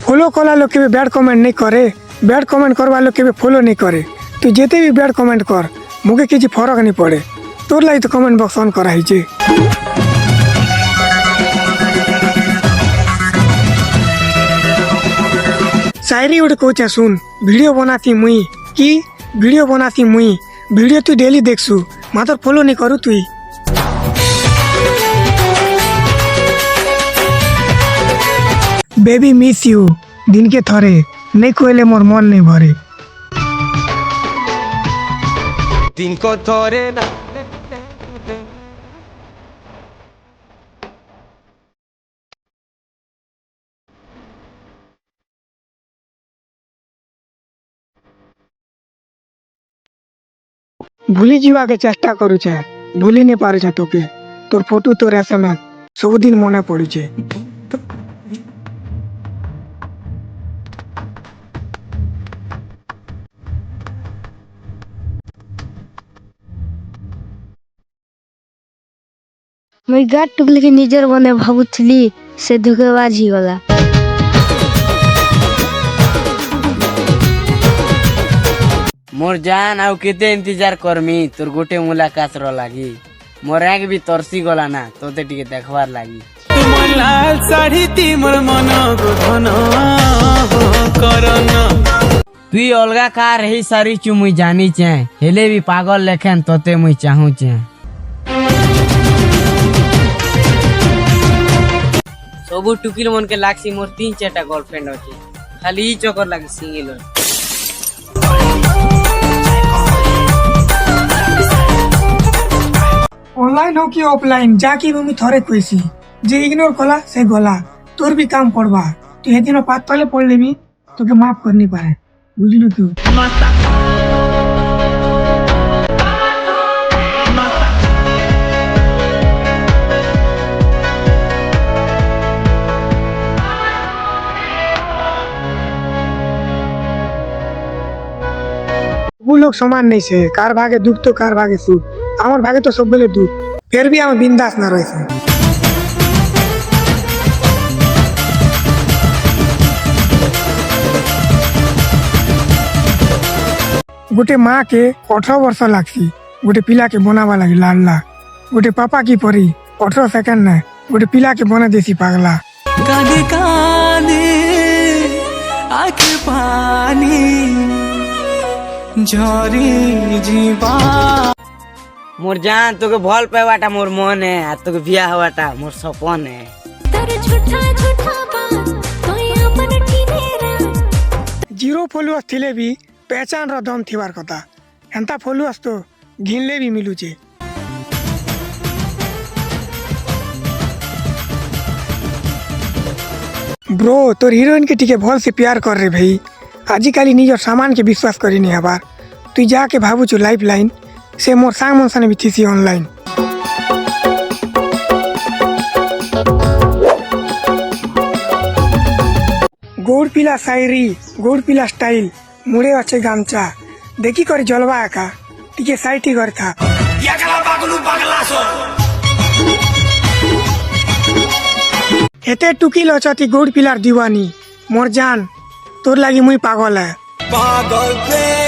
Follow कला लोग के बैड कमेंट नहीं करे, बैड कमेंट करवा लोग के फॉलो नहीं करे। तू जेते भी बैड कमेंट कर मुझे किसी फरक नहीं पड़े। तोर लगी तो कमेंट बॉक्स ऑन करा है। शायरी उठ कोचा सुन, वीडियो बनाती मुई की वीडियो बनाती मुई, वीडियो तू डेली देखसु मात्र फॉलो नहीं करू तुई। बेबी मिस यू दिन के थरे नहीं कोयले मोर मन नहीं भरे। दिन को थोरे ना भूली जीवा के चेष्टा करू छे, भूली नहीं पारे छे तोके। तोर फोटो तोर एसएमएस सब दिन मने पड़ी छे। मुई गाट टुकली के निजर बने भाबुथली से धोखेबाज ही गला। मोर जान आउ केते इंतजार करमी तोर गोटे मुलाकात रो लागी। मोर आंख भी तरसी गला ना तोते टिके देखबार लागी। तुम लाल साड़ी ती मोर मन को धन हो करना। तुई अलगा का रही सारी चु मुई जानी चे, हेले भी पागल लेखन तोते मुई चाहू चे। सबु टुकिल मन के लागसी मोर 3-4टा गर्लफ्रेंड अछि, खाली ई चक्कर लागी सिंगल। ऑनलाइन हो कि ऑफलाइन जाकी मम्मी थोड़े कोईसी जे इग्नोर कला से गला। तोर भी काम पड़वा, तू हे दिन पात पहले पढ़ लेबी तो के माफ करनी पारे, बुझलू तू। वो लोग समान नहीं से, कार भागे दुख तो कार भागे सुख। आमर भागे तो सब बेले दुख, फिर भी हम बिंदास ना रहे। गोटे माँ के 18 वर्ष लागसी गोटे पिला के बनावा लगी लाला। गोटे पापा की परी 18 सेकंड न गोटे पिला के बना देसी पागला। कांदे कांदे आँख पानी झरी जीवा। मोर जान तोके भल पावाटा मोर मन है, आ तोके बियाह हवाटा मोर सपन है। जीरो फॉलोअर्स थिले भी पहचान रो दम थिवार कथा, एंता फॉलोअर्स तो घिनले भी मिलू छे। ब्रो तोर हीरोइन के टिके भल से प्यार कर रे भाई। आजिकाली निजर सामान के विश्वास करी नहीं हबार। तू जाके भाबू छु लाइफ लाइन से मोर सांग मनसाने भी थीसी ऑनलाइन। गोड़ पीला शायरी गोड़ पीला स्टाइल मुड़े अच्छे गामचा देखी कर जलवा का टिके साइटी कर था। एते टुकिल अछती गोड़ पिलार दीवानी। मोर जान तोर लागी मुई पागल है। पागल पे